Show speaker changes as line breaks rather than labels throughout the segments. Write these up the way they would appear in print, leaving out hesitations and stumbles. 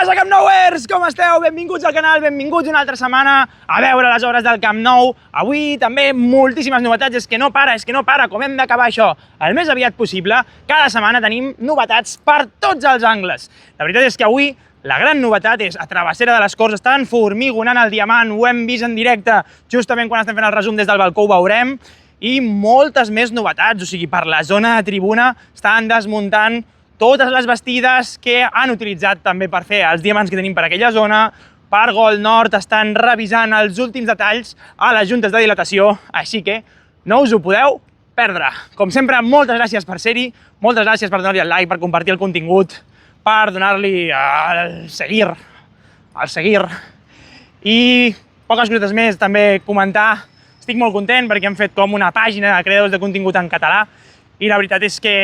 passa, Camp Nouers? Com esteu? Benvinguts al canal, benvinguts una altra setmana a veure les obres del Camp Nou. Avui també moltíssimes novetats, és que no para, com hem d'acabar això el més aviat possible. Cada setmana tenim novetats per tots els angles. La veritat és que avui la gran novetat és a Travessera de les Corts, estan formigonant el diamant, ho hem vist en directe, justament quan estem fent el resum des del balcó ho veurem, i moltes més novetats, o sigui, per la zona de tribuna estan desmuntant totes les bastides que han utilitzat també per fer els diamants que tenim per aquella zona. Per Gol Nord estan revisant els últims detalls a les juntes de dilatació, així que no us ho podeu perdre. Com sempre, moltes gràcies per ser-hi, moltes gràcies per donar-li el like, per compartir el contingut, per donar-li el seguir. I poques cosetes més, també comentar. Estic molt content perquè hem fet com una pàgina de creadors de contingut en català i la veritat és que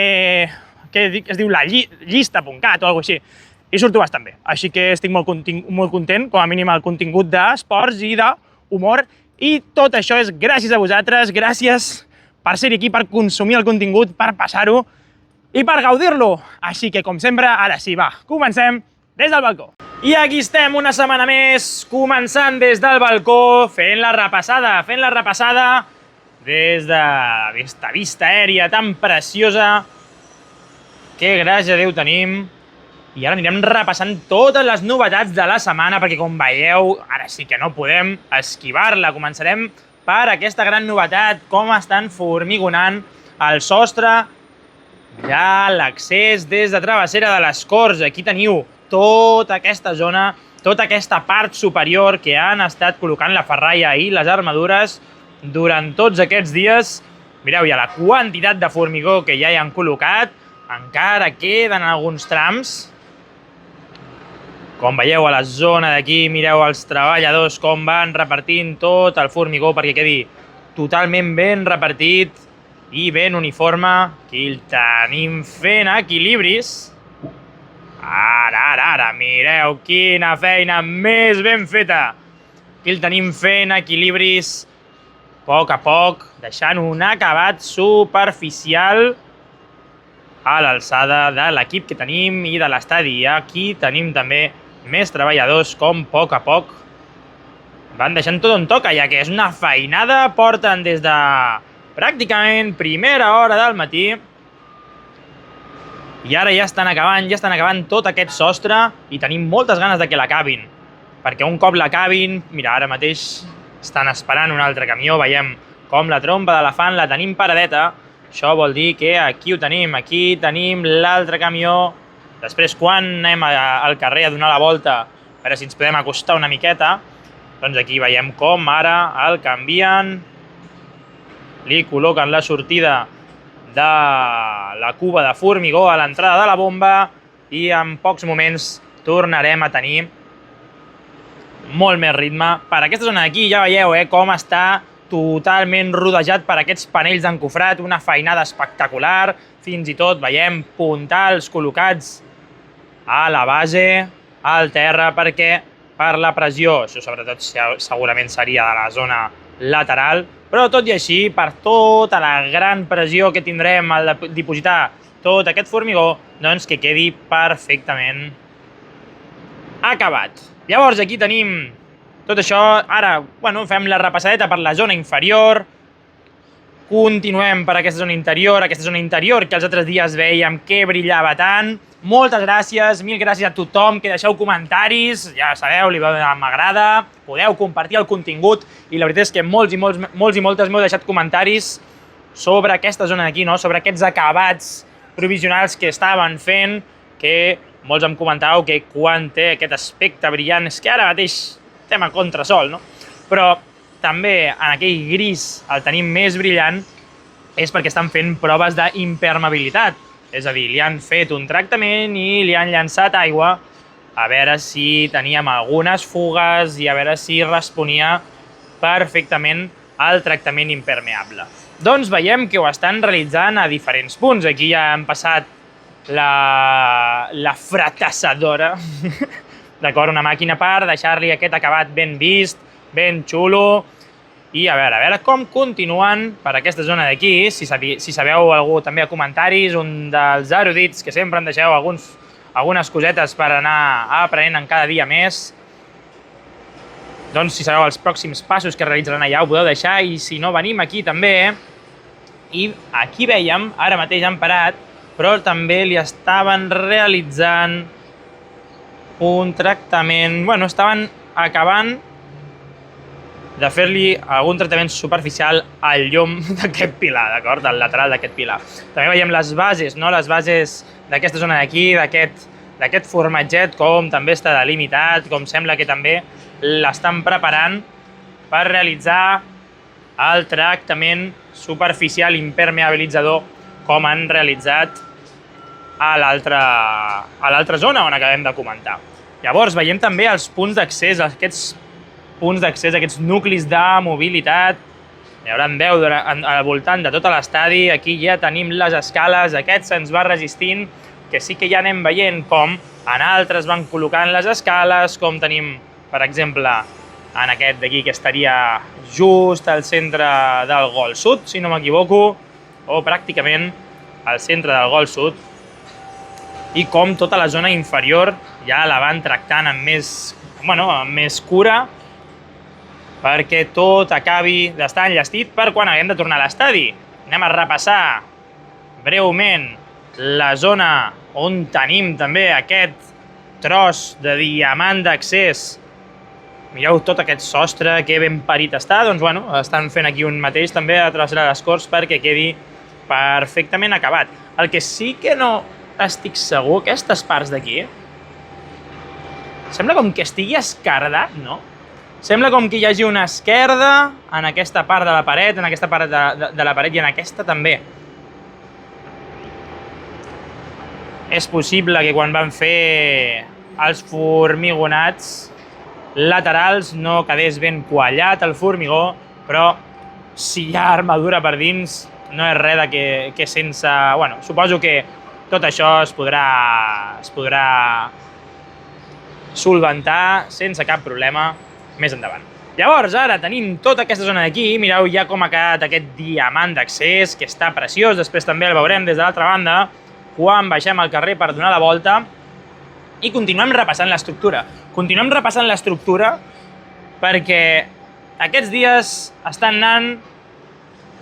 es diu la llista.cat o alguna cosa així, i surto bastant bé. Així que estic molt content, com a mínim el contingut d'esports i d'humor, i tot això és gràcies a vosaltres, gràcies per ser aquí, per consumir el contingut, per passar-ho i per gaudir-lo. Així que, com sempre, ara sí, va, comencem des del balcó. I aquí estem una setmana més, començant des del balcó, fent la repassada des d'aquesta vista aèria tan preciosa. Que gràcies a Déu tenim. I ara anirem repassant totes les novetats de la setmana, perquè com veieu, ara sí que no podem esquivar-la. Començarem per aquesta gran novetat, com estan formigonant el sostre de l'accés des de Travessera de les Corts. Aquí teniu tota aquesta zona, tota aquesta part superior que han estat col·locant la ferralla i les armadures durant tots aquests dies. Mireu ja la quantitat de formigó que ja hi han col·locat. Encara queden alguns trams. Com veieu a la zona d'aquí, mireu els treballadors com van repartint tot el formigó perquè quedi totalment ben repartit i ben uniforme. Aquí el tenim fent equilibris. Ara, mireu quina feina més ben feta. Aquí el tenim fent equilibris a poc, deixant un acabat superficial a l'alçada de l'equip que tenim i de l'estadi. Aquí tenim també més treballadors com a poc van deixant tot on toca, ja que és una feinada, porten des de pràcticament primera hora del matí i ara ja estan acabant tot aquest sostre i tenim moltes ganes de que l'acabin, perquè un cop l'acabin, mira, ara mateix estan esperant un altre camió, veiem com la trompa d'elefant la tenim paradeta. Això vol dir que aquí ho tenim, aquí tenim l'altre camió. Després, quan anem al carrer a donar la volta, a veure si ens podem acostar una miqueta, doncs aquí veiem com ara el canvien, li col·loquen la sortida de la cuba de formigó a l'entrada de la bomba i en pocs moments tornarem a tenir molt més ritme. Per aquesta zona d'aquí ja veieu com està totalment rodejat per aquests panells d'encofrat, una feinada espectacular, fins i tot veiem puntals col·locats a la base, al terra, perquè per la pressió, això sobretot segurament seria de la zona lateral, però tot i així, per tota la gran pressió que tindrem al dipositar tot aquest formigó, doncs que quedi perfectament acabat. Llavors aquí tenim tot això. Ara, fem la repassadeta per la zona inferior, continuem per aquesta zona interior que els altres dies veiem que brillava tant. Moltes gràcies, mil gràcies a tothom que deixeu comentaris, ja sabeu, li vau donar m'agrada, podeu compartir el contingut i la veritat és que molts i moltes m'heu deixat comentaris sobre aquesta zona d'aquí, sobre aquests acabats provisionals que estaven fent, que molts em comentàveu que quan té aquest aspecte brillant, és que ara mateix estem a contrasol, no? Però també en aquell gris el tenim més brillant és perquè estan fent proves d'impermeabilitat. És a dir, li han fet un tractament i li han llançat aigua a veure si teníem algunes fugues i a veure si responia perfectament al tractament impermeable. Doncs veiem que ho estan realitzant a diferents punts. Aquí ja han passat la fratassadora, d'acord, una màquina per deixar-li aquest acabat ben vist, ben xulo. I a veure com continuen per aquesta zona d'aquí. Si sabeu algú també a comentaris, un dels erudits que sempre em deixeu algunes cosetes per anar aprenent en cada dia més. Doncs si sabeu els pròxims passos que realitzaran allà ho podeu deixar, i si no venim aquí també. I aquí veiem, ara mateix han parat, però també li estaven realitzant un tractament, bueno, estaven acabant de fer-li algun tractament superficial al llom d'aquest pilar, d'acord? Del lateral d'aquest pilar. També veiem les bases, no? Les bases d'aquesta zona d'aquí, d'aquest formatget, com també està delimitat, com sembla que també l'estan preparant per realitzar el tractament superficial impermeabilitzador com han realitzat a l'altra zona on acabem de comentar. Llavors veiem també els punts d'accés, aquests punts d'accés, aquests nuclis de mobilitat. Hi haurà al voltant de tot l'estadi. Aquí ja tenim les escales, aquest se'ns va resistint, que sí que ja anem veient com en altres van col·locant les escales, com tenim, per exemple, en aquest d'aquí, que estaria just al centre del Gol Sud, si no m'equivoco, o pràcticament al centre del Gol Sud, i com tota la zona inferior ja la van tractant amb més cura, perquè tot acabi d'estar enllestit per quan haguem de tornar a l'estadi. Anem a repassar breument la zona on tenim també aquest tros de diamant d'accés. Mireu tot aquest sostre, que ben parit està. Doncs bueno, estan fent aquí un mateix també a travessar les corts perquè quedi perfectament acabat. El que sí que no estic segur, aquestes parts d'aquí, sembla com que estigui esquerdat, no? Sembla com que hi hagi una esquerda en aquesta part de la paret, en aquesta part de la paret i en aquesta també. És possible que quan van fer els formigonats laterals no quedés ben quallat el formigó, però si hi ha armadura per dins no és res que sense... Bueno, suposo que tot això es podrà solventar sense cap problema més endavant. Llavors, ara tenim tota aquesta zona d'aquí. Mireu ja com ha quedat aquest diamant d'accés, que està preciós. Després també el veurem des de l'altra banda, quan baixem al carrer per donar la volta. I continuem repassant l'estructura. Continuem repassant l'estructura perquè aquests dies estan anant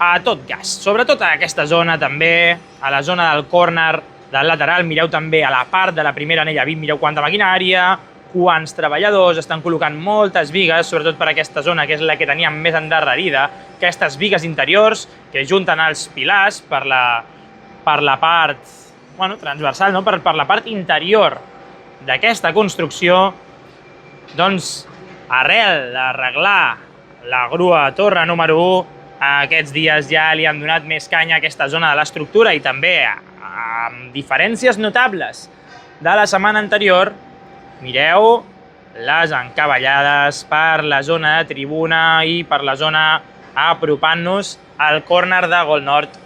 a tot gas. Sobretot a aquesta zona també, a la zona del córner del lateral. Mireu també a la part de la primera anella 20, mireu quanta maquinària, quants treballadors, estan col·locant moltes bigues, sobretot per aquesta zona, que és la que teníem més endarrerida, aquestes bigues interiors que junten els pilars per la part transversal, no? per la part interior d'aquesta construcció. Doncs, arrel d'arreglar la grua torre número 1, aquests dies ja li han donat més canya a aquesta zona de l'estructura, i també amb diferències notables de la setmana anterior. Mireu les encavallades per la zona de tribuna i per la zona apropant-nos al córner de Gol Nord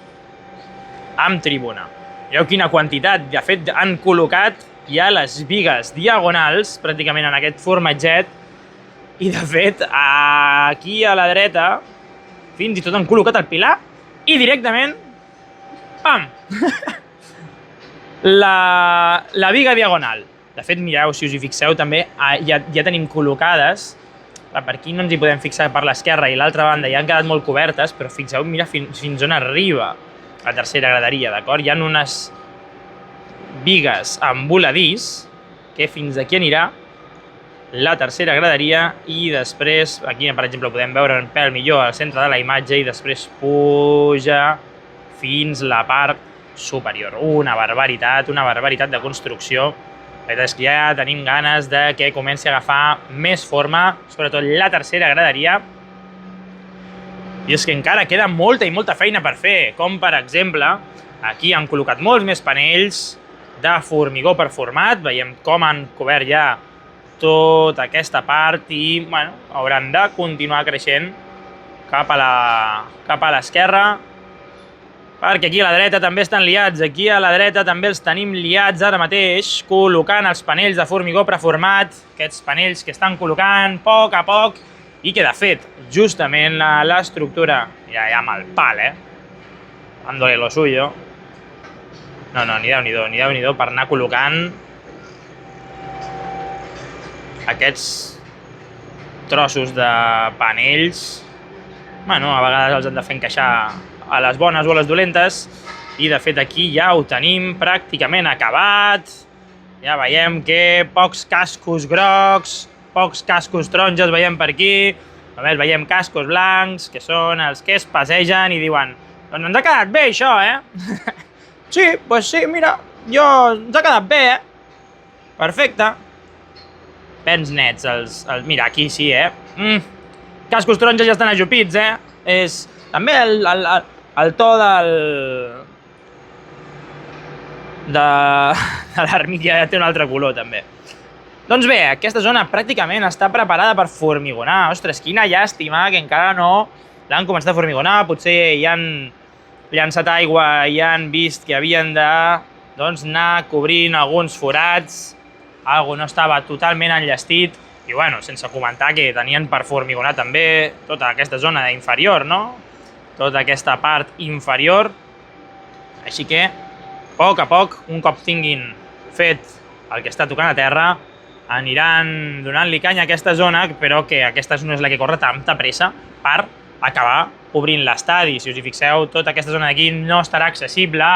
amb tribuna. Mireu quina quantitat. De fet, han col·locat ja les bigues diagonals pràcticament en aquest formatget, i de fet aquí a la dreta fins i tot han col·locat el pilar i directament pam! la biga diagonal. De fet, mireu, si us hi fixeu també, ja tenim col·locades. Per aquí no ens hi podem fixar, per l'esquerra i l'altra banda ja han quedat molt cobertes, però fixeu, mira fins on arriba la tercera graderia, d'acord? Hi ha unes bigues amb voladís que fins aquí anirà la tercera graderia, i després, aquí per exemple ho podem veure un pèl millor al centre de la imatge, i després puja fins la part superior. Una barbaritat de construcció. La veritat és que ja tenim ganes de que comenci a agafar més forma, sobretot la tercera graderia. I és que encara queda molta i molta feina per fer, com per exemple, aquí han col·locat molts més panells de formigó performat. Veiem com han cobert ja tota aquesta part i hauran de continuar creixent cap a l'esquerra, perquè aquí a la dreta també estan liats. Aquí a la dreta també els tenim liats ara mateix, col·locant els panells de formigó preformat, aquests panells que estan col·locant a poc, i que de fet, justament l'estructura, ja amb el pal, dándole lo suyo. No, ni Déu ni do, per anar col·locant aquests trossos de panells, bueno, a vegades els han de fer encaixar a les bones o a les dolentes, i de fet aquí ja ho tenim pràcticament acabat. Ja veiem que pocs cascos grocs, pocs cascos taronges veiem per aquí, només veiem cascos blancs, que són els que es passegen i diuen doncs ens ha quedat bé això, Sí, doncs sí, mira, ens ha quedat bé, Perfecte. Pens nets, mira, aquí sí, Cascos taronges ja estan ajupits, És també el to de l'armilla té un altre color, també. Doncs bé, aquesta zona pràcticament està preparada per formigonar. Ostres, quina llàstima que encara no l'han començat a formigonar. Potser hi han llançat aigua i han vist que havien de anar cobrint alguns forats. Algo no estava totalment enllestit. I bueno, sense comentar que tenien per formigonar també tota aquesta zona inferior, no? Tota aquesta part inferior. Així que, a poc, un cop tinguin fet el que està tocant a terra, aniran donant-li canya a aquesta zona, però que aquesta zona és la que corre tanta pressa per acabar obrint l'estadi. Si us hi fixeu, tota aquesta zona d'aquí no estarà accessible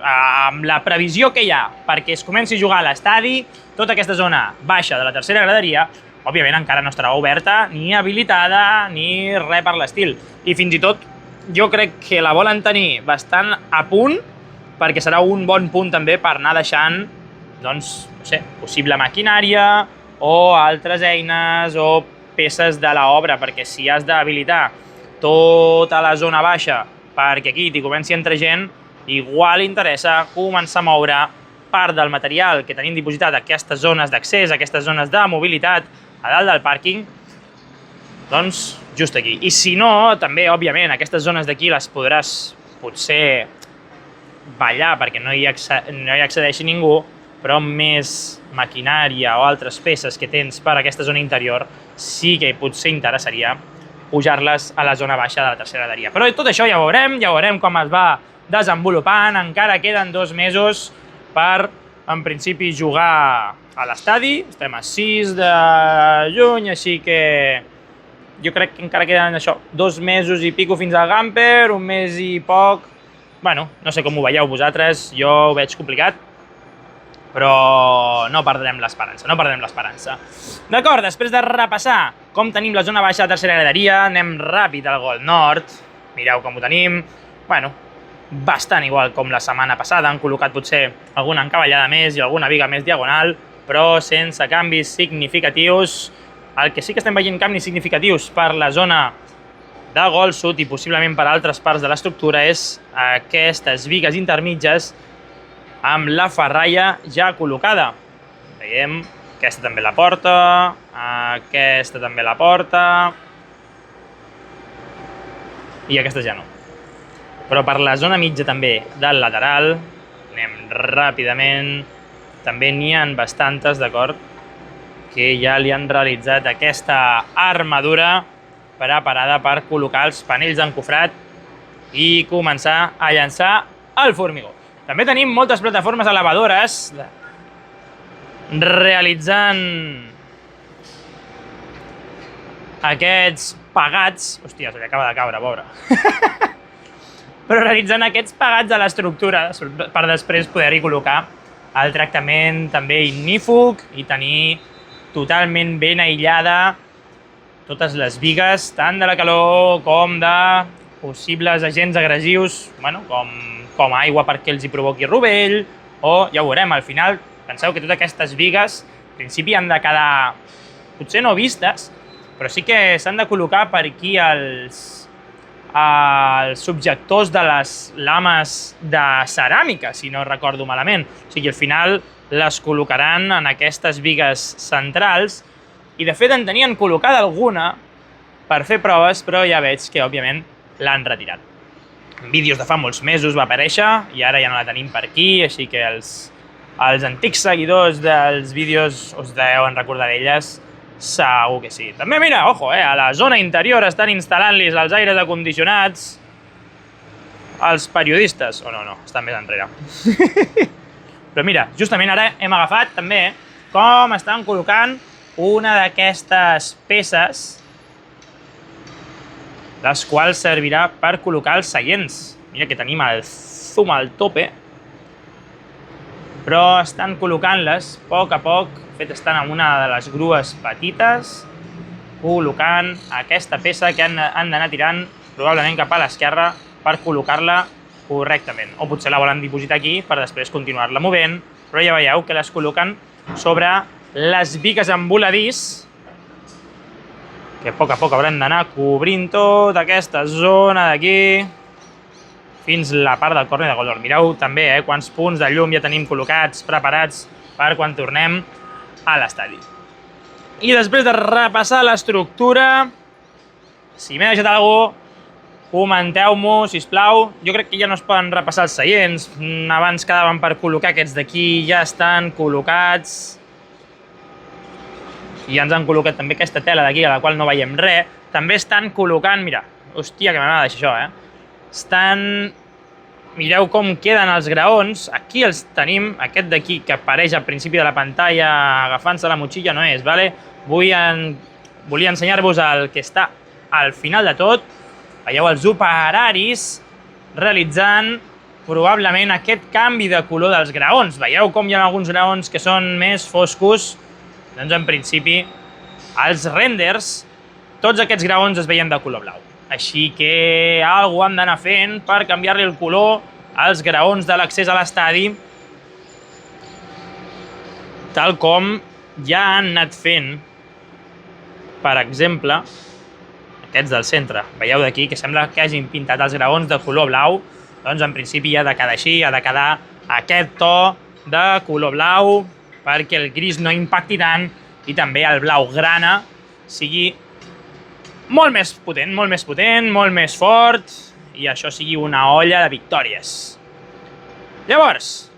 amb la previsió que hi ha perquè es comenci a jugar a l'estadi. Tota aquesta zona baixa de la tercera graderia, òbviament encara no estarà oberta, ni habilitada, ni res per l'estil. I fins i tot jo crec que la volen tenir bastant a punt, perquè serà un bon punt també per anar deixant, doncs, no sé, possible maquinària o altres eines o peces de l'obra, perquè si has d'habilitar tota la zona baixa perquè aquí t'hi comenci a entrar gent, igual interessa començar a moure part del material que tenim dipositat a aquestes zones d'accés, a aquestes zones de mobilitat, a dalt del pàrquing, doncs just aquí. I si no, també, òbviament, aquestes zones d'aquí les podràs potser ballar perquè no hi accedeixi ningú, però amb més maquinària o altres peces que tens per aquesta zona interior sí que potser interessaria pujar-les a la zona baixa de la tercera graderia. Però tot això ja ho veurem com es va desenvolupant. Encara queden 2 mesos per, en principi, jugar a l'estadi. Estem a 6 de juny, així que jo crec que encara queden 2 mesos i pico fins al Gamper, 1 mes i poc. Bueno, no sé com ho veieu vosaltres, jo ho veig complicat, però no perdrem l'esperança, D'acord, després de repassar com tenim la zona baixa de tercera graderia, anem ràpid al gol nord. Mireu com ho tenim. Bueno, bastant igual com la setmana passada. Han col·locat potser alguna encavallada més i alguna viga més diagonal, però sense canvis significatius. El que sí que estem veient canvis significatius per la zona de gol sud i possiblement per altres parts de l'estructura és aquestes vigues intermitges amb la ferralla ja col·locada. Veiem, aquesta també la porta, aquesta també la porta i aquesta ja no. Però per la zona mitja també del lateral, anem ràpidament, també n'hi ha bastantes, d'acord, que ja li han realitzat aquesta armadura preparada per col·locar els panells d'encofrat i començar a llançar el formigó. També tenim moltes plataformes elevadores realitzant aquests pegats... Hòstia, se li acaba de caure, pobre. Però realitzant aquests pegats a l'estructura per després poder-hi col·locar el tractament també ignífug i tenir totalment ben aïllada totes les vigues, tant de la calor com de possibles agents agressius, com aigua perquè els hi provoqui rovell, o ja ho veurem, al final, penseu que totes aquestes vigues, en principi, han de quedar, potser no vistes, però sí que s'han de col·locar per aquí els subjectors de les lames de ceràmica, si no recordo malament. O sigui, al final les col·locaran en aquestes vigues centrals i, de fet, en tenien col·locada alguna per fer proves, però ja veig que, òbviament, l'han retirat. En vídeos de fa molts mesos va aparèixer i ara ja no la tenim per aquí, així que els antics seguidors dels vídeos us deuen recordar d'elles, segur que sí. També, mira, ojo, a la zona interior estan instal·lant-li els aires acondicionats als periodistes. O no, estan més enrere. Però mira, justament ara hem agafat també com estan col·locant una d'aquestes peces, les quals servirà per col·locar els seients. Mira que tenim el zoom al tope, però estan col·locant-les a poc, de fet estan amb una de les grues petites, col·locant aquesta peça que han d'anar tirant probablement cap a l'esquerra per col·locar-la correctament. O potser la volen dipositar aquí per després continuar-la movent, però ja veieu que les col·loquen sobre les bigues en voladís, que a poc hauran d'anar cobrint tota aquesta zona d'aquí fins la part del córner de gol d'or. Mireu també quants punts de llum ja tenim col·locats, preparats per quan tornem a l'estadi. I després de repassar l'estructura, si m'he deixat alguna cosa, comenteu-m'ho, sisplau. Jo crec que ja no es poden repassar els seients. Abans quedaven per col·locar aquests d'aquí, ja estan col·locats. I ja ens han col·locat també aquesta tela d'aquí, a la qual no veiem res. També estan col·locant, mira, hòstia, que m'agrada això, Mireu com queden els graons. Aquí els tenim, aquest d'aquí que apareix al principi de la pantalla agafant-se la motxilla no és, vale? Volia ensenyar-vos el que està al final de tot. Veieu els operaris realitzant probablement aquest canvi de color dels graons. Veieu com hi ha alguns graons que són més foscos? Doncs en principi els renders, tots aquests graons es veien de color blau. Així que alguna han d'anar fent per canviar-li el color als graons de l'accés a l'estadi, tal com ja han anat fent, per exemple, aquests del centre. Veieu d'aquí que sembla que hagin pintat els graons de color blau, doncs en principi ha de quedar així, ha de quedar aquest to de color blau perquè el gris no impacti tant i també el blau grana sigui molt més potent, molt més fort i això sigui una olla de victòries. Llavors,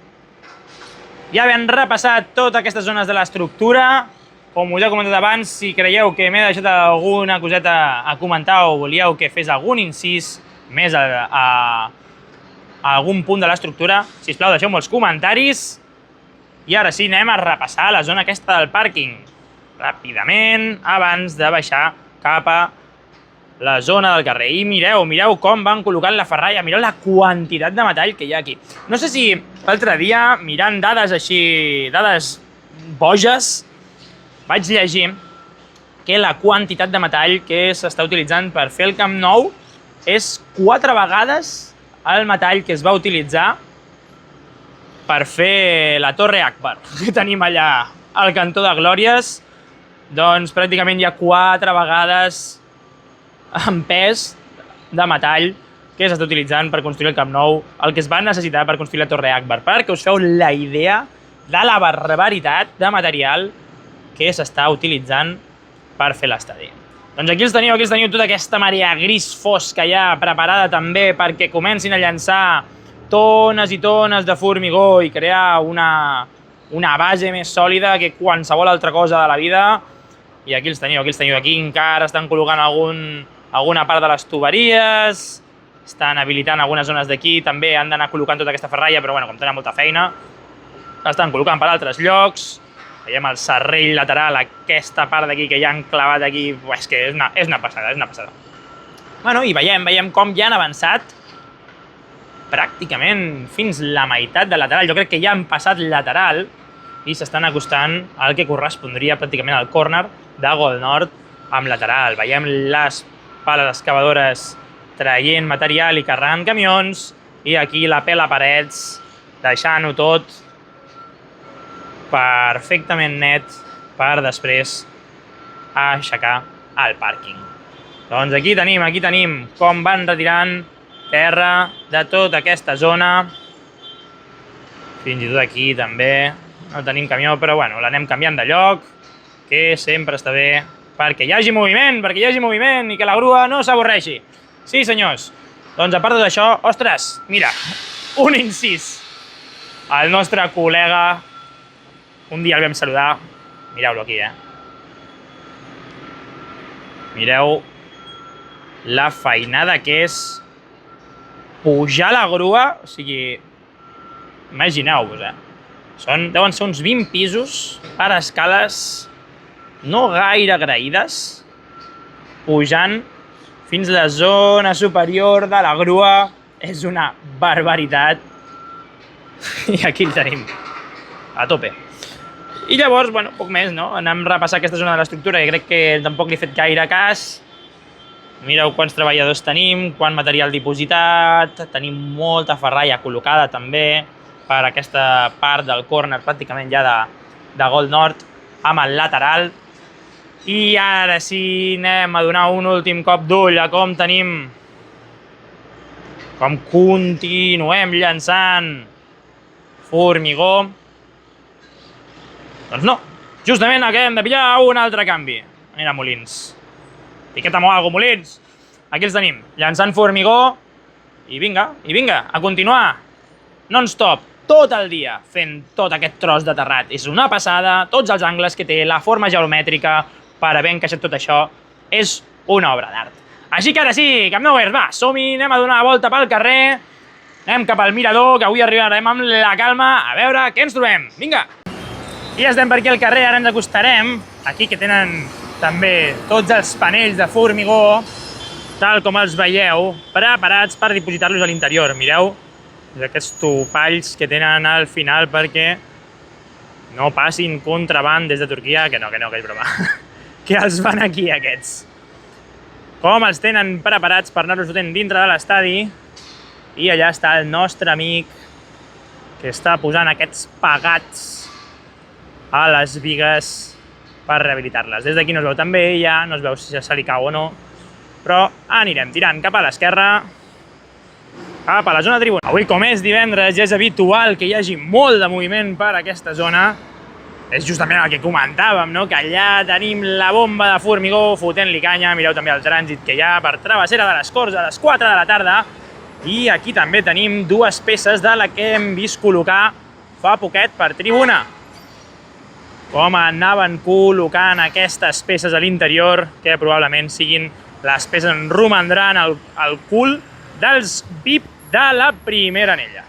ja havent repassat totes aquestes zones de l'estructura, com us he comentat abans, si creieu que m'he deixat alguna coseta a comentar o volíeu que fes algun incís més a algun punt de l'estructura, sisplau, deixeu-me els comentaris. I ara sí, anem a repassar la zona aquesta del pàrquing ràpidament abans de baixar cap a la zona del carrer. I mireu com van col·locant la ferralla, mireu la quantitat de metall que hi ha aquí. No sé si l'altre dia, mirant dades així, dades boges, vaig llegir que la quantitat de metall que s'està utilitzant per fer el Camp Nou és 4 vegades el metall que es va utilitzar per fer la Torre Akbar, que tenim allà al cantó de Glòries. Doncs pràcticament hi ha 4 vegades en pes de metall que s'està utilitzant per construir el Camp Nou, el que es va necessitar per construir la Torre Akbar, perquè us feu la idea de la barbaritat de material que s'està utilitzant per fer l'estadi. Doncs aquí els teniu tota aquesta marea gris fosca ja preparada també perquè comencin a llançar tones i tones de formigó i crear una base més sòlida que qualsevol altra cosa de la vida. I aquí els teniu, aquí encara estan col·locant alguna part de les tuberies, estan habilitant algunes zones d'aquí, també han d'anar col·locant tota aquesta ferralla, però bueno, com tenen molta feina, l'estan col·locant per altres llocs. Veiem el serrell lateral, aquesta part d'aquí que ja han clavat aquí, és que és una passada, Bueno, i veiem com ja han avançat pràcticament fins la meitat del lateral. Jo crec que ja han passat lateral i s'estan acostant al que correspondria pràcticament al córner de gol nord amb lateral. Veiem les pales excavadores traient material i carregant camions i aquí la pela parets, deixant-ho tot perfectament net per després aixecar el pàrquing. Doncs aquí tenim com van retirant terra de tota aquesta zona. Fins i tot aquí també no tenim camió, però bueno, l'anem canviant de lloc, que sempre està bé perquè hi hagi moviment i que la grua no s'avorreixi. Sí, senyors. Doncs a part de tot això, ostres, mira, un incís. El nostre col·lega, un dia el vam saludar, mireu-lo aquí, Mireu la feinada que és pujar la grua, o sigui, imagineu-vos, deuen ser uns 20 pisos per escales no gaire agraïdes, pujant fins a la zona superior de la grua. És una barbaritat. I aquí el tenim, a tope. I llavors, bueno, poc més, no? Anem a repassar aquesta zona de l'estructura, i crec que tampoc li he fet gaire cas. Mireu quants treballadors tenim, quant material dipositat, tenim molta ferralla col·locada també per aquesta part del córner, pràcticament ja de gol nord, amb el lateral. I ara sí, anem a donar un últim cop d'ull a com tenim, com continuem llançant formigó. Doncs no, justament acabem de pillar un altre canvi. Mira, Molins. Etiqueta'm algo, Molins. Aquí els tenim, llançant formigó. I vinga, a continuar. Non-stop, tot el dia, fent tot aquest tros de terrat. És una passada, tots els angles que té, la forma geomètrica, per haver encaixat tot això, és una obra d'art. Així que ara sí, Camp Nou, va, som-hi, anem a donar la volta pel carrer, anem cap al mirador, que avui arribarem amb la calma, a veure què ens trobem. Vinga! I ja estem per aquí al carrer, ara ens acostarem, aquí que tenen també tots els panells de formigó, tal com els veieu, preparats per dipositar-los a l'interior. Mireu aquests topalls que tenen al final perquè no passin contraband des de Turquia, que no, que és broma, que els van aquí aquests. Com els tenen preparats per anar-los fotent dintre de l'estadi, i allà està el nostre amic que està posant aquests pegats a les bigues per rehabilitar-les. Des d'aquí no es veu tan bé, ja no es veu si se li cau o no, però anirem tirant cap a l'esquerra, cap a la zona tribuna. Avui, com és divendres, ja és habitual que hi hagi molt de moviment per aquesta zona. És justament el que comentàvem, no? Que allà tenim la bomba de formigó fotent-li canya. Mireu també el trànsit que hi ha per Travessera de les Corts a les 4 de la tarda. I aquí també tenim dues peces de la que hem vist col·locar fa poquet per tribuna. Com anaven col·locant aquestes peces a l'interior, que probablement siguin les peces on romandran el cul dels VIP de la primera anella.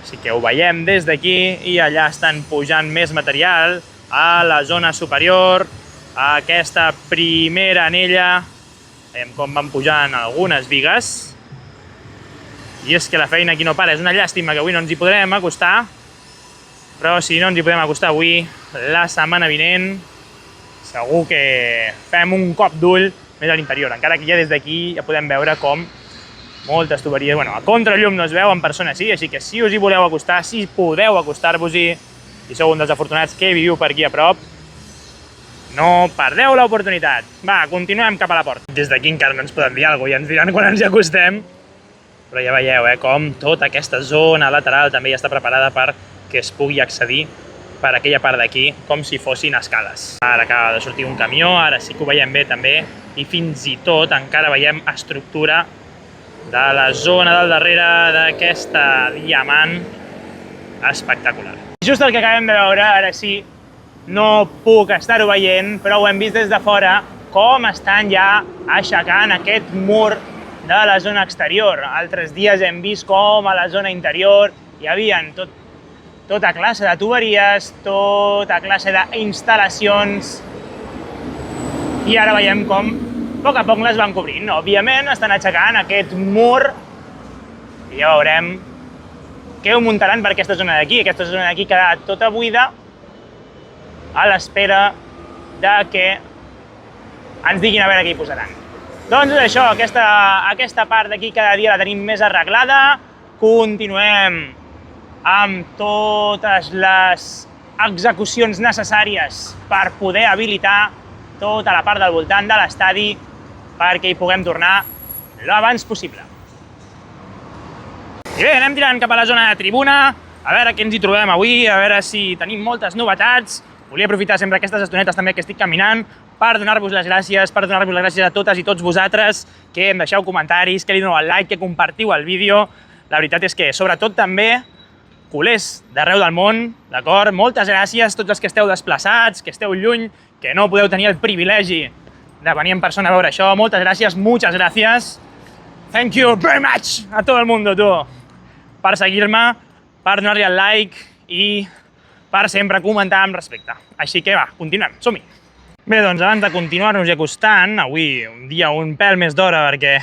Així que ho veiem des d'aquí, i allà estan pujant més material a la zona superior, a aquesta primera anella. Veiem com van pujant algunes bigues. I és que la feina aquí no para. És una llàstima que avui no ens hi podrem acostar, però si no ens hi podem acostar avui, la setmana vinent segur que fem un cop d'ull més a l'interior. Encara que ja des d'aquí ja podem veure com moltes tuberies, bueno, a contrallum no es veu, en persona sí, així que si us hi voleu acostar, si podeu acostar-vos-hi, i sou un dels afortunats que viviu per aquí a prop, no perdeu l'oportunitat. Va, continuem cap a la porta. Des d'aquí encara no ens poden dir alguna cosa, ja ens diran quan ens hi acostem, però ja veieu, com tota aquesta zona lateral també ja està preparada per que es pugui accedir per aquella part d'aquí, com si fossin escales. Ara acaba de sortir un camió, ara sí que ho veiem bé també, i fins i tot encara veiem estructura de la zona del darrere d'aquesta diamant espectacular. Just el que acabem de veure, ara sí, no puc estar-ho veient, però ho hem vist des de fora, com estan ja aixecant aquest mur de la zona exterior. Altres dies hem vist com a la zona interior hi havia tota classe de tuberies, tota classe d'instal·lacions, i ara veiem com a poc les van cobrint. Òbviament estan aixecant aquest mur i ja veurem què ho muntaran per aquesta zona d'aquí. Aquesta zona d'aquí queda tota buida a l'espera de que ens diguin a veure què hi posaran. Doncs és això, aquesta part d'aquí cada dia la tenim més arreglada. Continuem amb totes les execucions necessàries per poder habilitar tota la part del voltant de l'estadi perquè hi puguem tornar l'abans possible. I bé, anem tirant cap a la zona de tribuna, a veure què ens hi trobem avui, a veure si tenim moltes novetats. Volia aprofitar sempre aquestes estonetes també que estic caminant per donar-vos les gràcies, a totes i tots vosaltres, que em deixeu comentaris, que li doneu el like, que compartiu el vídeo. La veritat és que, sobretot també, culers d'arreu del món, d'acord? Moltes gràcies a tots els que esteu desplaçats, que esteu lluny, que no podeu tenir el privilegi de venir en persona a veure això. Moltes gràcies, muchas gracias. Thank you very much a todo el mundo, tu, per seguir-me, per donar-li el like i per sempre comentar amb respecte. Així que va, continuem, som-hi. Bé, doncs abans de continuar-nos acostant, avui un dia un pèl més d'hora perquè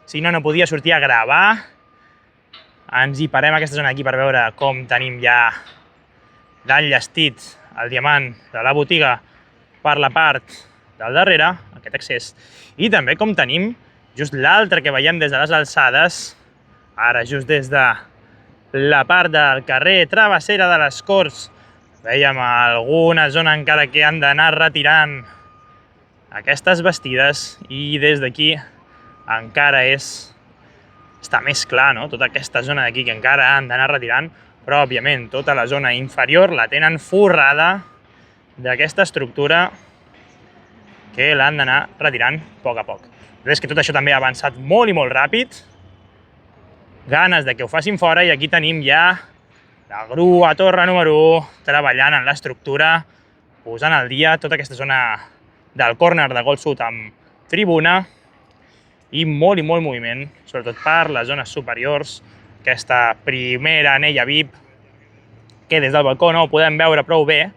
si no, no podia sortir a gravar. Ens hi parem a aquesta zona aquí per veure com tenim ja l'enllestit, el diamant de la botiga per la part del darrere, aquest accés, i també com tenim just l'altre que veiem des de les alçades, ara just des de la part del carrer Travessera de les Corts, veiem alguna zona encara que han d'anar retirant aquestes bastides i des d'aquí encara està més clar, no? Tota aquesta zona d'aquí que encara han d'anar retirant, però òbviament tota la zona inferior la tenen forrada d'aquesta estructura que l'han d'anar retirant a poc a poc. És que tot això també ha avançat molt i molt ràpid, ganes de que ho facin fora i aquí tenim ja la grua torre número 1 treballant en l'estructura, posant al dia tota aquesta zona del córner de Gold Sud amb tribuna i molt moviment, sobretot per les zones superiors, aquesta primera anella VIP que des del balcó no ho podem veure prou bé,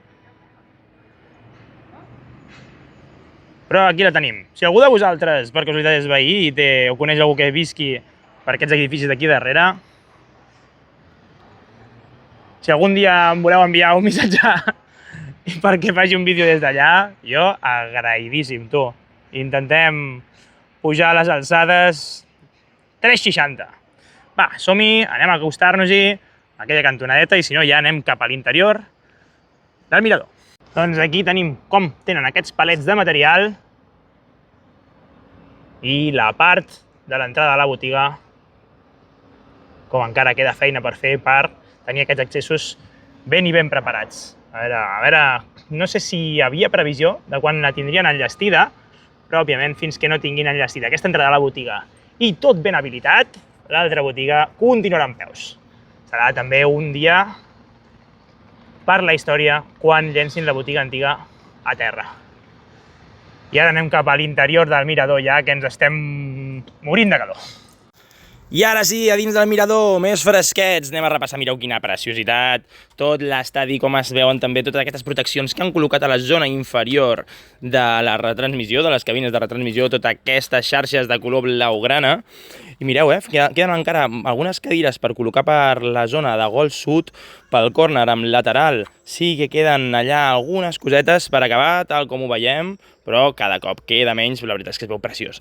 però aquí la tenim. Si algú de vosaltres per casualitat és veí o coneix algú que visqui per aquests edificis d'aquí darrere, si algun dia em voleu enviar un missatge perquè faci un vídeo des d'allà, jo agraïdíssim, tu. Intentem pujar a les alçades 360. Va, som-hi, anem a acostar-nos-hi a aquella cantonadeta i si no ja anem cap a l'interior del mirador. Doncs aquí tenim com tenen aquests palets de material i la part de l'entrada de la botiga, com encara queda feina per fer per tenir aquests accessos ben i ben preparats. A veure, no sé si hi havia previsió de quan la tindrien enllestida, però òbviament fins que no tinguin enllestida aquesta entrada a la botiga i tot ben habilitat, l'altra botiga continuarà en peus. Serà també un dia per la història quan llencin la botiga antiga a terra. I ara anem cap a l'interior del mirador ja, que ens estem morint de calor. I ara sí, a dins del mirador, més fresquets, anem a repassar, mireu quina preciositat, tot l'estadi, com es veuen també totes aquestes proteccions que han col·locat a la zona inferior de la retransmissió, de les cabines de retransmissió, totes aquestes xarxes de color blaugrana. I mireu, queden encara algunes cadires per col·locar per la zona de Gold Sud, pel córner amb lateral. Sí que queden allà algunes cosetes per acabar, tal com ho veiem, però cada cop queda menys, la veritat és que es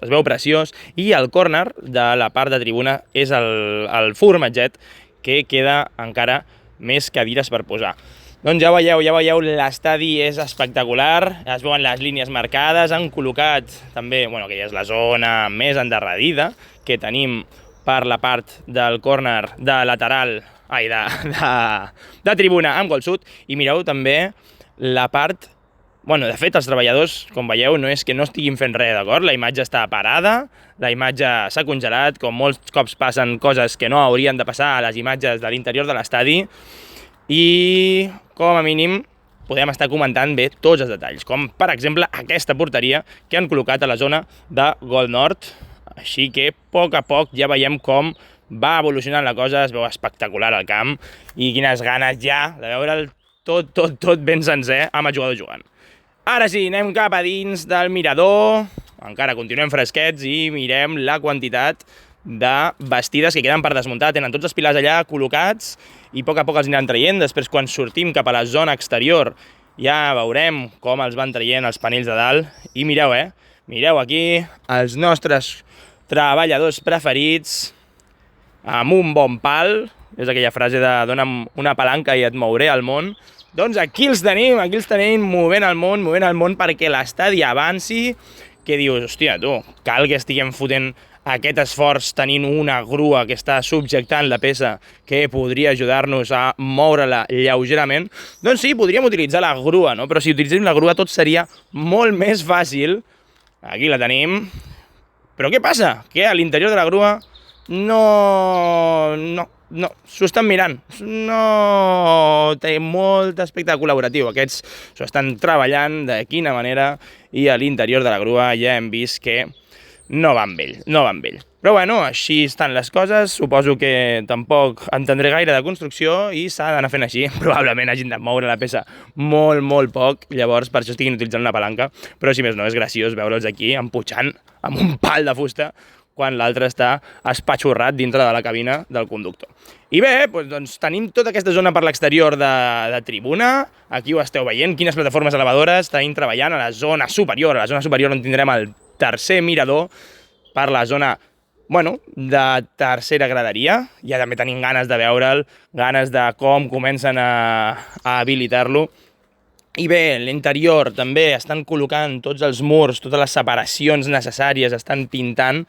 veu preciós, i el córner de la part de tribuna és el formatget que queda encara més cadires per posar. Doncs ja veieu, l'estadi és espectacular, es veuen les línies marcades, han col·locat també, que ja és la zona més endarrerida que tenim per la part del córner de lateral, de tribuna amb Gold Sud, i mireu també la part. De fet, els treballadors, com veieu, no és que no estiguin fent res, d'acord? La imatge està parada, la imatge s'ha congelat, com molts cops passen coses que no haurien de passar a les imatges de l'interior de l'estadi, i, com a mínim, podem estar comentant bé tots els detalls, com, per exemple, aquesta porteria que han col·locat a la zona de Gold Nord. Així que, a poc ja veiem com va evolucionant la cosa, es veu espectacular al camp, i quines ganes ja de veure'l tot ben sencer amb el jugador jugant. Ara sí, anem cap a dins del mirador, encara continuem fresquets i mirem la quantitat de bastides que queden per desmuntar. Tenen tots els pilars allà col·locats i a poc els aniran traient. Després, quan sortim cap a la zona exterior, ja veurem com els van traient els panells de dalt. I mireu, mireu aquí els nostres treballadors preferits amb un bon pal. És aquella frase de dona'm una palanca i et mouré al món. Doncs aquí els tenim movent el món perquè l'estadi avanci, que dius, hòstia, tu, cal que estiguem fotent aquest esforç tenint una grua que està subjectant la peça que podria ajudar-nos a moure-la lleugerament. Doncs sí, podríem utilitzar la grua, no? Però si utilitzem la grua tot seria molt més fàcil. Aquí la tenim. Però què passa? Que a l'interior de la grua no, s'ho estan mirant, no té molt aspecte col·laboratiu, aquests s'ho estan treballant de quina manera, i a l'interior de la grua ja hem vist que
no va amb ell, no va amb ell. Però bueno, així estan les coses, suposo que tampoc entendré gaire de construcció i s'ha d'anar fent així. Probablement hagin de moure la peça molt, molt poc, llavors per això estiguin utilitzant una palanca, però si més no és graciós veure'ls aquí emputxant amb un pal de fusta quan l'altre està espatxorrat dintre de la cabina del conductor. I bé, doncs tenim tota aquesta zona per l'exterior de tribuna, aquí ho esteu veient, quines plataformes elevadores tenim treballant a la zona superior on tindrem el tercer mirador per la zona, bueno, de tercera graderia. Ja també tenim ganes de veure'l, ganes de com comencen a habilitar-lo. I bé, l'interior també estan col·locant tots els murs, totes les separacions necessàries, estan pintant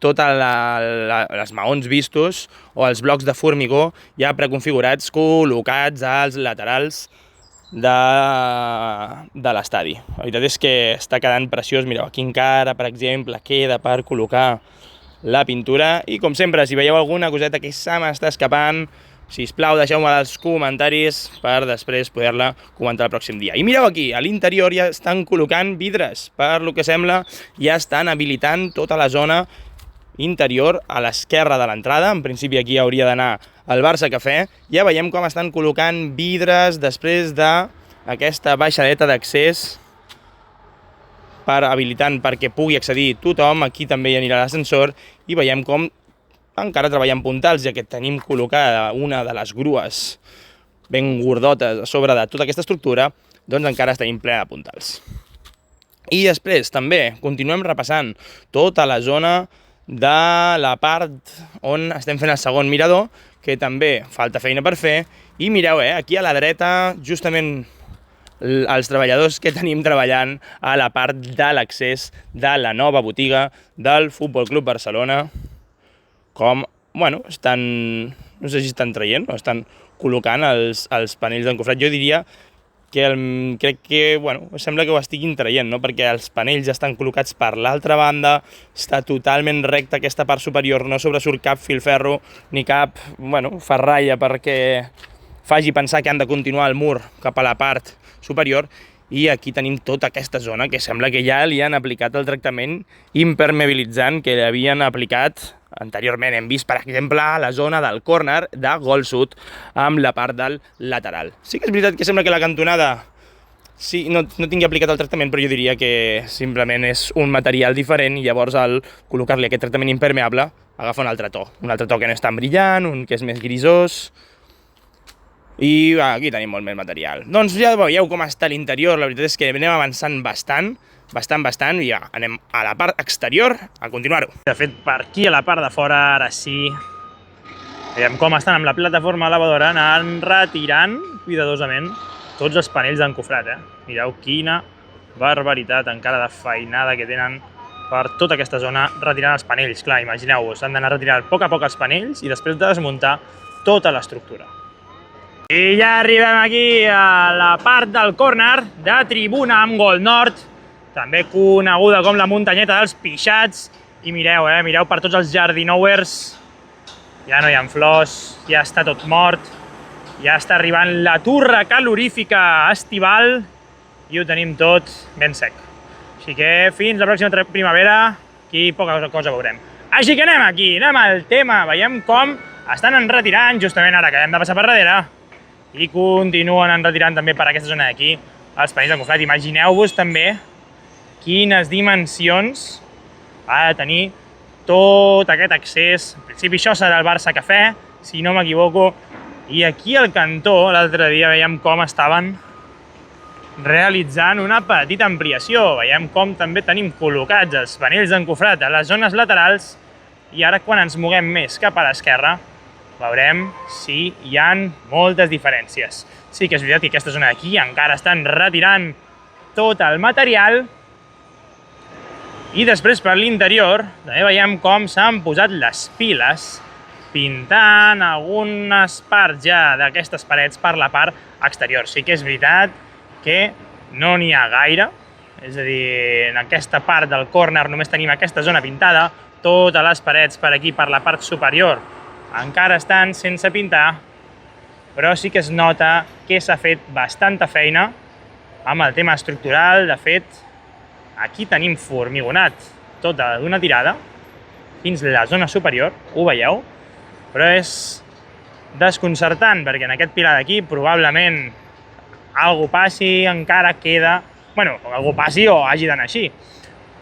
totes les maons vistos o els blocs de formigó ja preconfigurats, col·locats als laterals de l'estadi. La veritat és que està quedant preciós. Mireu, aquí encara, per exemple, queda per col·locar la pintura. I com sempre, si veieu alguna coseta que se m'està escapant, sisplau, deixeu-me als comentaris per després poder-la comentar el pròxim dia. I mireu aquí, a l'interior ja estan col·locant vidres. Per lo que sembla, ja estan habilitant tota la zona interior a l'esquerra de l'entrada. En principi aquí hauria d'anar el Barça Cafè. Ja veiem com estan col·locant vidres després d'aquesta baixadeta d'accés per habilitant perquè pugui accedir tothom. Aquí també hi anirà l'ascensor i veiem com encara treballant puntals, ja que tenim col·locada una de les grues ben gordotes a sobre de tota aquesta estructura, doncs encara tenim plena de puntals. I després també continuem repassant tota la zona de la part on estem fent el segon mirador, que també falta feina per fer. I mireu, aquí a la dreta, justament els treballadors que tenim treballant a la part de l'accés de la nova botiga del Futbol Club Barcelona, com, bueno, estan, no sé si estan traient o estan col·locant els panells d'encofrat. Jo diria que crec que, bueno, sembla que ho estiguin traient, no? Perquè els panells estan col·locats per l'altra banda, està totalment recta aquesta part superior, no sobresurt cap filferro ni cap, bueno, ferralla perquè faci pensar que han de continuar el mur cap a la part superior. I aquí tenim tota aquesta zona que sembla que ja li han aplicat el tractament impermeabilitzant que li havien aplicat anteriorment. Hem vist, per exemple, la zona del córner de gol sud amb la part del lateral. Sí que és veritat que sembla que la cantonada sí, no tingui aplicat el tractament, però jo diria que simplement és un material diferent i llavors al col·locar-li aquest tractament impermeable agafa un altre to que no és tan brillant, un que és més grisós. I aquí tenim molt més material. Doncs ja veieu com està l'interior, la veritat és que anem avançant bastant, i ja anem a la part exterior a continuar-ho.
De fet, per aquí a la part de fora, ara sí, veiem com estan amb la plataforma elevadora anant retirant cuidadosament tots els panells d'encofrat. Mireu quina barbaritat encara de feinada que tenen per tota aquesta zona retirant els panells. Clar, imagineu-vos, han d'anar retirant a poc els panells i després desmuntar tota l'estructura. I ja arribem aquí a la part del córner de tribuna amb gol nord, també coneguda com la muntanyeta dels pixats. I mireu, mireu per tots els jardinowers, ja no hi ha flors, ja està tot mort, ja està arribant la turra calorífica estival i ho tenim tot ben sec. Així que fins la pròxima primavera, aquí poca cosa veurem. Així que anem al tema, veiem com estan enretirant justament ara que hem de passar per darrere i continuen enretirant també per aquesta zona d'aquí els panells d'encofrat. Imagineu-vos també quines dimensions ha de tenir tot aquest accés. En principi això serà el Barça Cafè, si no m'equivoco. I aquí al cantó, l'altre dia veiem com estaven realitzant una petita ampliació. Veiem com també tenim col·locats els panells d'encofrat a les zones laterals i ara quan ens moguem més cap a l'esquerra veurem si hi ha moltes diferències. Sí que és veritat que aquesta zona d'aquí encara estan retirant tot el material i després per l'interior també veiem com s'han posat les piles pintant algunes parts ja d'aquestes parets per la part exterior. Sí que és veritat que no n'hi ha gaire, és a dir, en aquesta part del córner només tenim aquesta zona pintada, totes les parets per aquí, per la part superior, encara estan sense pintar, però sí que es nota que s'ha fet bastanta feina amb el tema estructural. De fet, aquí tenim formigonat tota d'una tirada, fins a la zona superior, ho veieu? Però és desconcertant, perquè en aquest pilar d'aquí probablement algú passi, encara queda... Bueno, algú passi o hagi d'anar així.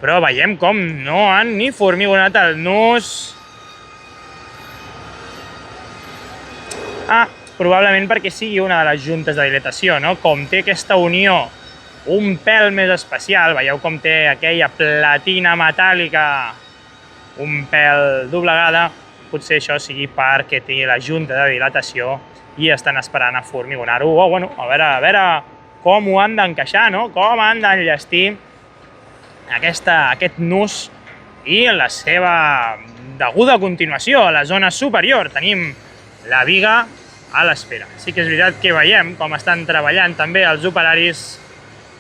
Però veiem com no han ni formigonat el nus. Probablement perquè sigui una de les juntes de dilatació, no? Com té aquesta unió un pèl més especial, veieu com té aquella platina metàl·lica un pèl doblegada, potser això sigui perquè té la junta de dilatació i estan esperant a formigonar-ho. Bueno, a veure com ho han d'encaixar, no? Com han d'enllestir aquest nus i la seva deguda continuació a la zona superior. Tenim la biga a l'espera. Sí que és veritat que veiem com estan treballant també els operaris,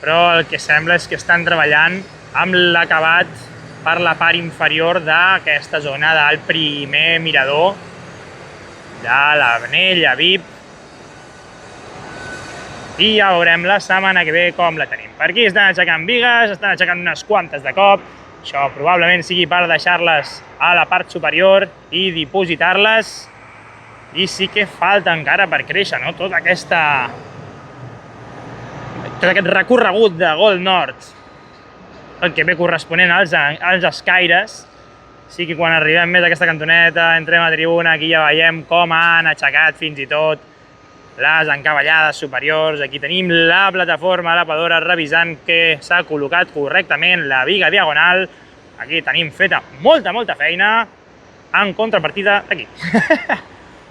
però el que sembla és que estan treballant amb l'acabat per la part inferior d'aquesta zona del primer mirador de l'anella VIP. I ja veurem la setmana que ve com la tenim. Per aquí estan aixecant bigues, estan aixecant unes quantes de cop. Això probablement sigui per deixar-les a la part superior i dipositar-les. I sí que falta encara per créixer, no? Tot aquest recorregut de Gold Nord, el que ve corresponent als escaires. Sí que quan arribem més a aquesta cantoneta, entrem a tribuna, aquí ja veiem com han aixecat fins i tot les encavallades superiors. Aquí tenim la plataforma lapadora revisant que s'ha col·locat correctament la biga diagonal. Aquí tenim feta molta feina, en contrapartida aquí.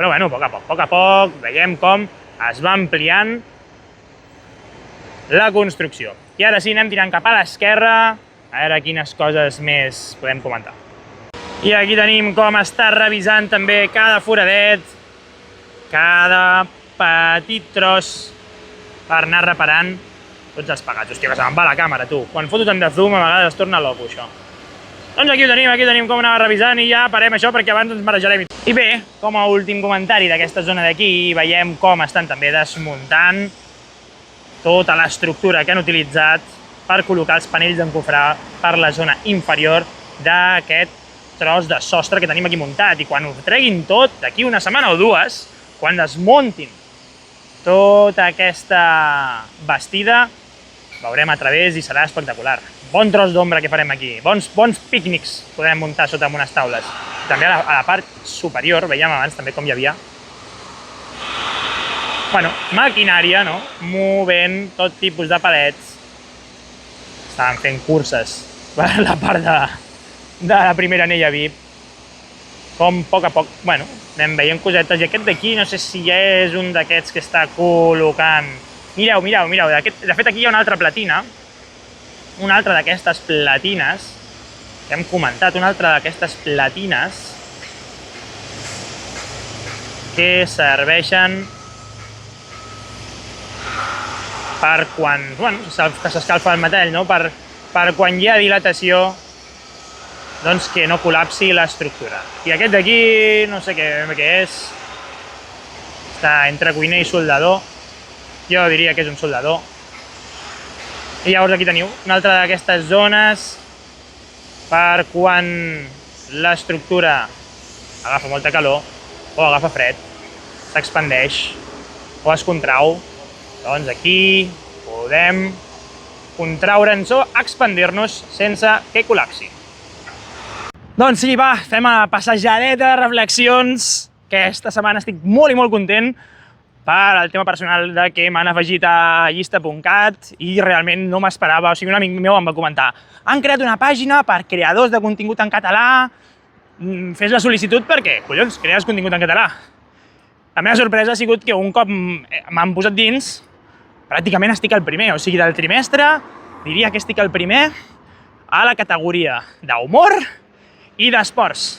Però bueno, a poc a poc, veiem com es va ampliant la construcció. I ara sí, anem tirant cap a l'esquerra, a veure quines coses més podem comentar. I aquí tenim com està revisant també cada foradet, cada petit tros per anar reparant tots els pegats. Hòstia, que se me'n va la càmera, tu. Quan foto tant de zoom, a vegades es torna loco, això. Doncs aquí ho tenim com anava revisant i ja parem això perquè abans ens marejarem. I bé, com a últim comentari d'aquesta zona d'aquí, veiem com estan també desmuntant tota l'estructura que han utilitzat per col·locar els panells d'encofrar per la zona inferior d'aquest tros de sostre que tenim aquí muntat. I quan ho treguin tot, d'aquí una setmana o dues, quan desmuntin tota aquesta bastida, veurem a través i serà espectacular. Bon tros d'ombra que farem aquí, bons pícnics podem muntar sota amb unes taules. També a la part superior, veiem abans també com hi havia maquinària, no? Movent tot tipus de palets. Estaven fent curses per la part de la primera anella VIP. Com a poc a poc, anem veient cosetes. I aquest d'aquí, no sé si ja és un d'aquests que està col·locant. Mireu. De fet, aquí hi ha una altra platina. Una altra d'aquestes platines, que hem comentat, una altra d'aquestes platines que serveixen per quan s'escalfa el metall, no? Per quan hi ha dilatació, doncs que no col·lapsi l'estructura. I aquest d'aquí, no sé què és, està entre cuiner i soldador. Jo diria que és un soldador. I llavors aquí teniu una altra d'aquestes zones per quan l'estructura agafa molta calor o agafa fred, s'expandeix o es contrau. Doncs aquí podem contraure'ns o expandir-nos sense que col·lapsi. Doncs sí, va, fem una passejadeta de reflexions, que aquesta setmana estic molt i molt content per al tema personal de que m'han afegit a llista.cat i realment no m'esperava. O sigui, un amic meu em va comentar: han creat una pàgina per creadors de contingut en català, fes la sol·licitud perquè, collons, crees contingut en català. La meva sorpresa ha sigut que un cop m'han posat dins, pràcticament estic al primer. O sigui, del trimestre diria que estic al primer a la categoria d'humor i d'esports.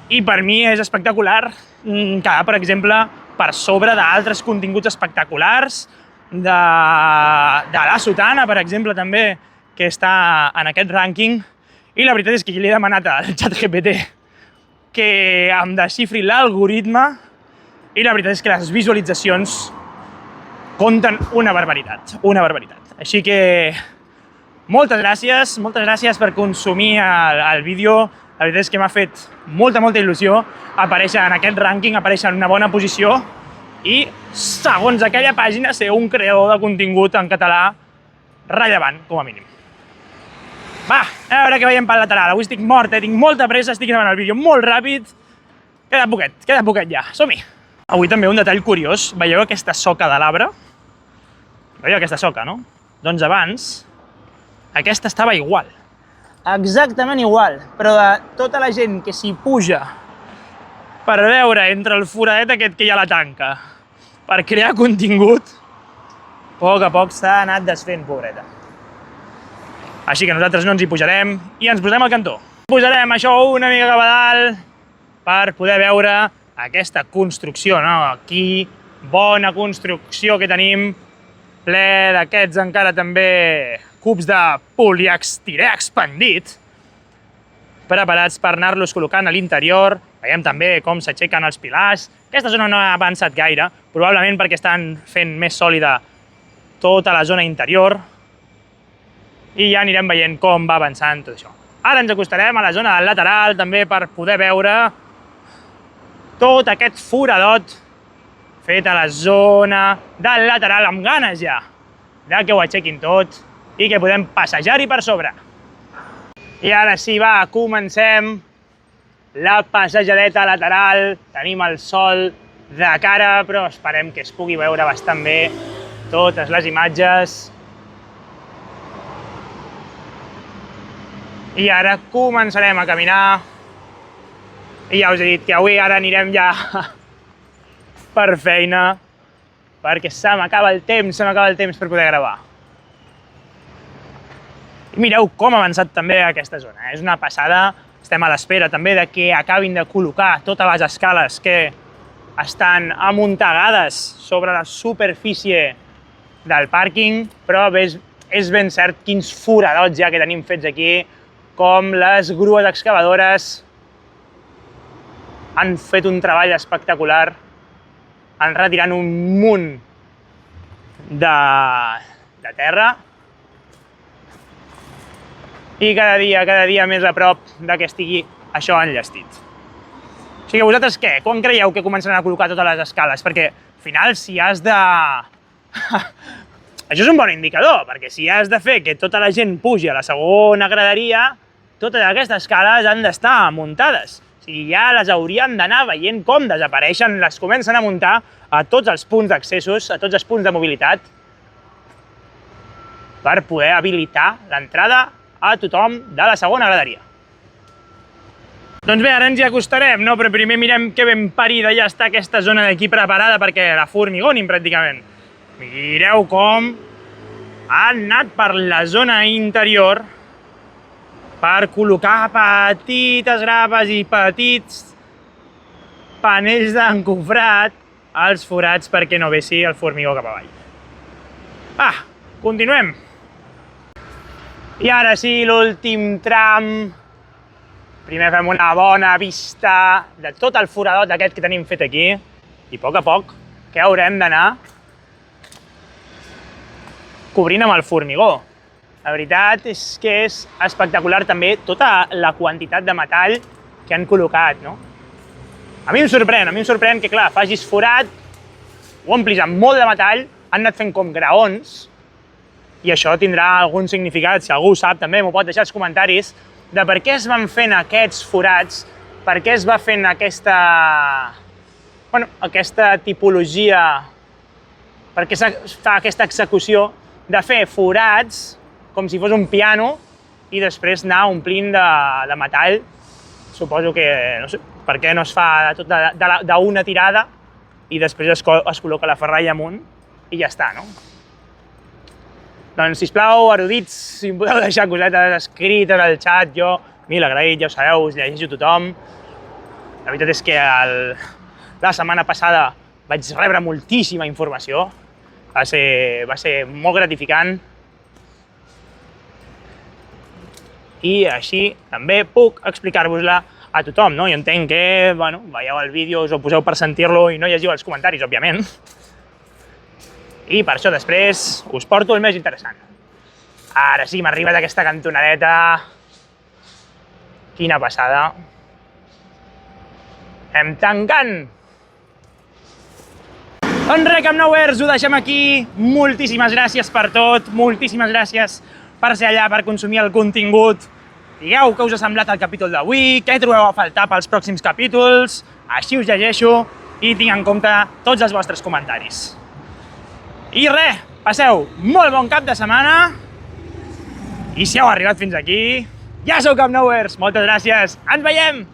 I per mi és espectacular quedar, per exemple, per sobre d'altres continguts espectaculars, de la Sotana, per exemple, també, que està en aquest rànquing. I la veritat és que li he demanat al ChatGPT que em desxifri l'algoritme i la veritat és que les visualitzacions compten una barbaritat. Així que moltes gràcies per consumir el vídeo. La veritat és que m'ha fet molta il·lusió aparèixer en aquest rànquing, aparèixer en una bona posició i, segons aquella pàgina, ser un creador de contingut en català rellevant, com a mínim. Va, a veure què veiem pel lateral. Avui estic mort, tinc molta pressa, estic gravant el vídeo molt ràpid. Queda poquet ja, som-hi! Avui també un detall curiós. Veieu aquesta soca de l'arbre? Veieu aquesta soca, no? Doncs abans, aquesta estava igual. Exactament igual, però de tota la gent que s'hi puja per veure entre el foradet aquest que hi ha a la tanca, per crear contingut, a poc s'ha anat desfent, pobreta. Així que nosaltres no ens hi pujarem i ens posarem al cantó. Posarem això una mica cap a dalt per poder veure aquesta construcció, no? Aquí, bona construcció que tenim, ple d'aquests encara també cubs de poliestirè expandit, preparats per anar-los col·locant a l'interior. Veiem també com s'aixequen els pilars. Aquesta zona no ha avançat gaire, probablement perquè estan fent més sòlida tota la zona interior. I ja anirem veient com va avançant tot això. Ara ens acostarem a la zona del lateral també per poder veure tot aquest foradot fet a la zona del lateral amb ganes ja de que ho aixequin tot i que podem passejar-hi per sobre. I ara sí, va, comencem la passejadeta lateral. Tenim el sol de cara, però esperem que es pugui veure bastant bé totes les imatges. I ara començarem a caminar. I ja us he dit que avui ara anirem ja per feina, perquè se m'acaba el temps per poder gravar. I mireu com ha avançat també aquesta zona. És una passada. Estem a l'espera també de que acabin de col·locar totes les escales que estan amuntegades sobre la superfície del pàrquing, però és ben cert quins foradots ja que tenim fets aquí, com les grues excavadores han fet un treball espectacular en retirant un munt de terra i cada dia més a prop de que estigui això enllestit. O sigui, vosaltres què? Quan creieu que començaran a col·locar totes les escales? Perquè al final si has de... Això és un bon indicador, perquè si has de fer que tota la gent pugi a la segona graderia, totes aquestes escales han d'estar muntades. O sigui, ja les haurien d'anar veient com desapareixen, les comencen a muntar a tots els punts d'accessos, a tots els punts de mobilitat, per poder habilitar l'entrada a tothom de la segona graderia. Doncs bé, ara ens hi acostarem, no? Però primer mirem que ben parida ja està aquesta zona d'aquí preparada perquè la formigonin pràcticament. Mireu com han anat per la zona interior per col·locar petites grapes i petits panells d'encofrat als forats perquè no vessi el formigó cap avall. Va, continuem. I ara sí, l'últim tram. Primer fem una bona vista de tot el foradot aquest que tenim fet aquí i a poc que haurem d'anar cobrint amb el formigó. La veritat és que és espectacular també tota la quantitat de metall que han col·locat, no? A mi em sorprèn que, clar, facis forat, ho omplis amb molt de metall, han anat fent com graons, i això tindrà algun significat. Si algú ho sap també m'ho pot deixar als comentaris de per què es van fent aquests forats, per què es va fent aquesta tipologia, per què es fa aquesta execució de fer forats com si fos un piano i després anar omplint de metall. Suposo que, no sé, per què no es fa tot d'una tirada i després es col·loca la ferralla amunt i ja està, no? Doncs, sisplau, erudits, si em podeu deixar cosetes escrites al xat, jo mil agraït, ja ho sabeu, us llegeixo tothom. La veritat és que la setmana passada vaig rebre moltíssima informació, va ser molt gratificant. I així també puc explicar-vos-la a tothom, no? Jo entenc que, bueno, veieu el vídeo, us ho poseu per sentir-lo i no llegiu els comentaris, òbviament. I per això després us porto el més interessant. Ara sí, m'ha arribat aquesta cantonadeta. Quina passada. Hem tancant. Doncs res, Camp Nouers, ho deixem aquí. Moltíssimes gràcies per tot, moltíssimes gràcies per ser allà, per consumir el contingut. Digueu què us ha semblat el capítol d'avui, què trobeu a faltar pels pròxims capítols, així us llegeixo i tinc en compte tots els vostres comentaris. I res, passeu molt bon cap de setmana i si heu arribat fins aquí, ja sou Camp Nouers, moltes gràcies, ens veiem!